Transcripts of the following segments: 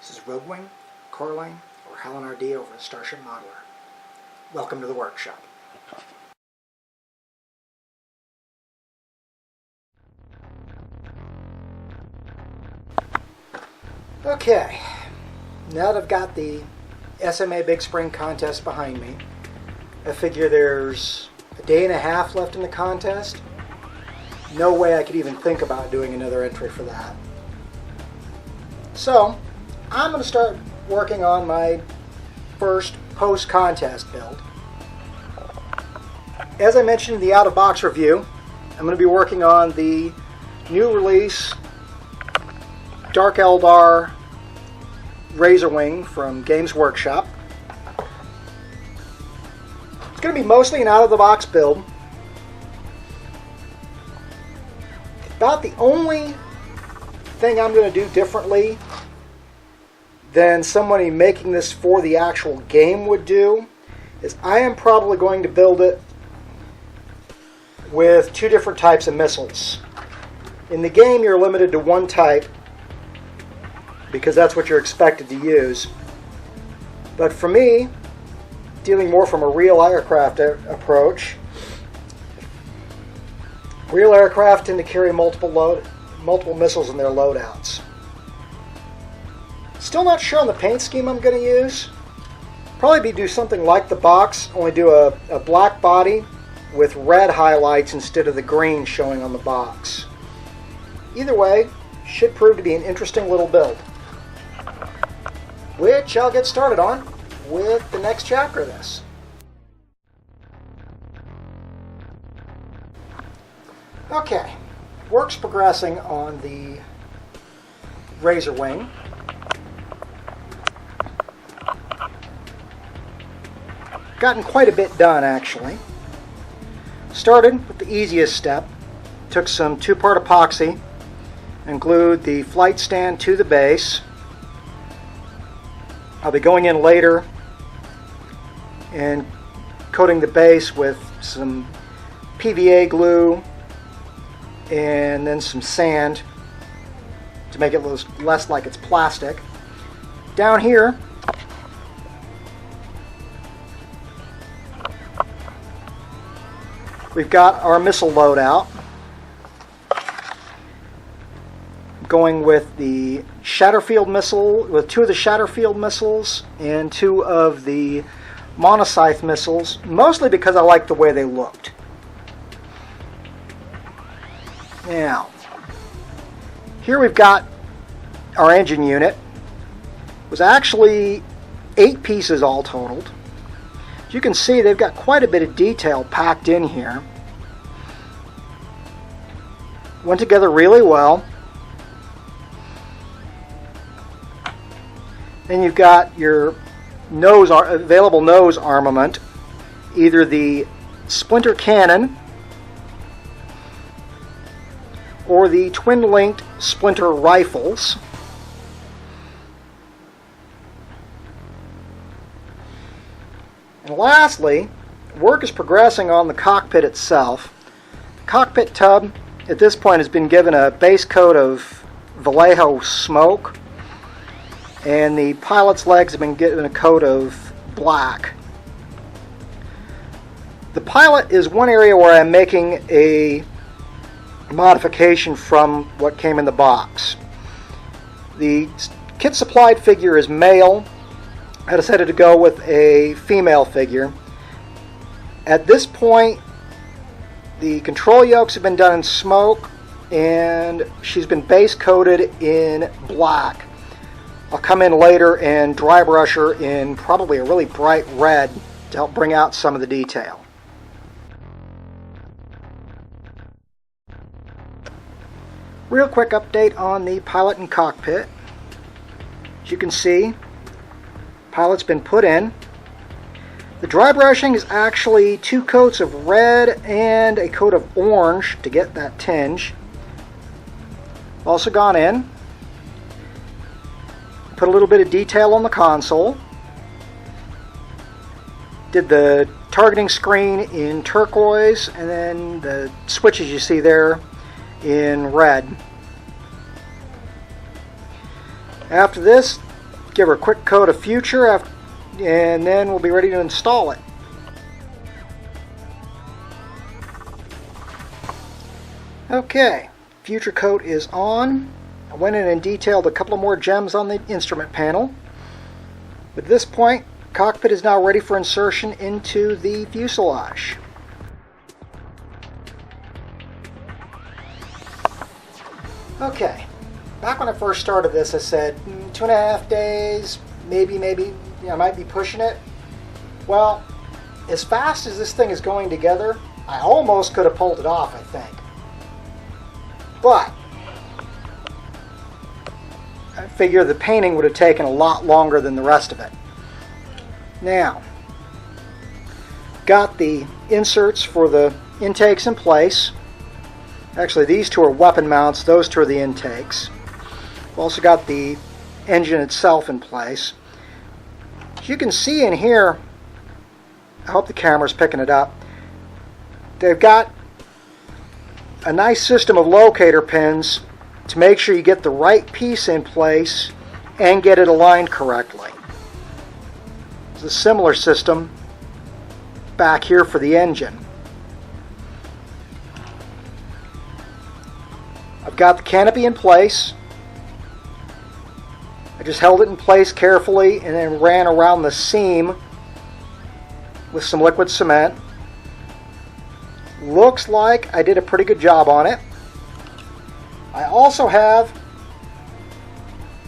This is Roguewing, Corling, or Helen RD over at Starship Modeler. Welcome to the workshop. Okay, now that I've got the SMA Big Spring contest behind me, I figure there's a day and a half left in the contest. No way I could even think about doing another entry for that. So, I'm going to start working on my first post-contest build. As I mentioned in the out-of-box review, I'm going to be working on the new release Dark Eldar Razorwing from Games Workshop. It's going to be mostly an out-of-the-box build. About the only thing I'm going to do differently than somebody making this for the actual game would do is I am probably going to build it with two different types of missiles. In the game, you're limited to one type because that's what you're expected to use. But for me, dealing more from a real aircraft approach, real aircraft tend to carry multiple missiles in their loadouts. Still not sure on the paint scheme I'm going to use. Probably do something like the box, only do a black body with red highlights instead of the green showing on the box. Either way, should prove to be an interesting little build, which I'll get started on with the next chapter of this. Okay, work's progressing on the Razorwing. Gotten quite a bit done, actually. Started with the easiest step. Took some two-part epoxy and glued the flight stand to the base. I'll be going in later and coating the base with some PVA glue and then some sand to make it look less like it's plastic. Down here, we've got our missile loadout, going with the Shatterfield missile, with two of the Shatterfield missiles and two of the Monocythe missiles, mostly because I like the way they looked. Now, here we've got our engine unit. It was actually 8 pieces all totaled. As you can see, they've got quite a bit of detail packed in here. Went together really well. Then you've got your available nose armament, either the splinter cannon or the twin-linked splinter rifles. And lastly, work is progressing on the cockpit itself. The cockpit tub at this point has been given a base coat of Vallejo smoke, and the pilot's legs have been given a coat of black. The pilot is one area where I'm making a modification from what came in the box. The kit supplied figure is male. I decided to go with a female figure. At this point, the control yokes have been done in smoke, and she's been base coated in black. I'll come in later and dry brush her in probably a really bright red to help bring out some of the detail. Real quick update on the pilot and cockpit. As you can see, pilot's been put in. The dry brushing is actually 2 coats of red and a coat of orange to get that tinge. Also gone in. Put a little bit of detail on the console. Did the targeting screen in turquoise, and then the switches you see there in red. After this, give her a quick coat of Future, and then we'll be ready to install it. Okay, Future coat is on. I went in and detailed a couple of more gems on the instrument panel. At this point, Cockpit is now ready for insertion into the fuselage. Okay, back when I first started this, I said 2.5 days, maybe, I might be pushing it. Well, as fast as this thing is going together, I almost could have pulled it off, I think. But I figure the painting would have taken a lot longer than the rest of it. Now, got the inserts for the intakes in place. Actually, these two are weapon mounts, those two are the intakes. We've also got the engine itself in place. As you can see in here, I hope the camera's picking it up, they've got a nice system of locator pins to make sure you get the right piece in place and get it aligned correctly. There's a similar system back here for the engine. I've got the canopy in place. I just held it in place carefully and then ran around the seam with some liquid cement. Looks like I did a pretty good job on it. I also have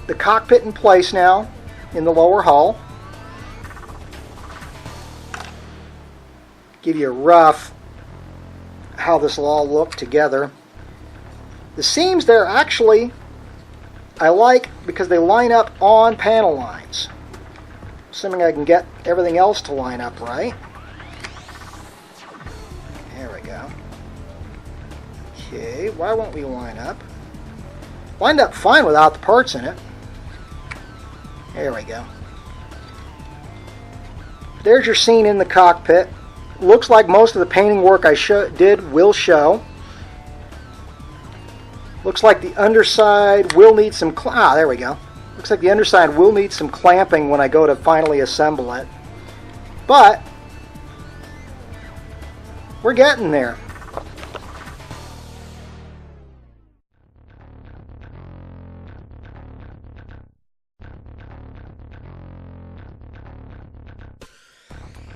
the cockpit in place now in the lower hull. Give you a rough how this will all look together. The seams there actually I like because they line up on panel lines. Assuming I can get everything else to line up right. There we go. Okay, why won't we line up? Lined up fine without the parts in it. There we go. There's your scene in the cockpit. Looks like most of the painting work I did will show. Looks like the underside will need some there we go. Looks like the underside will need some clamping when I go to finally assemble it. But we're getting there.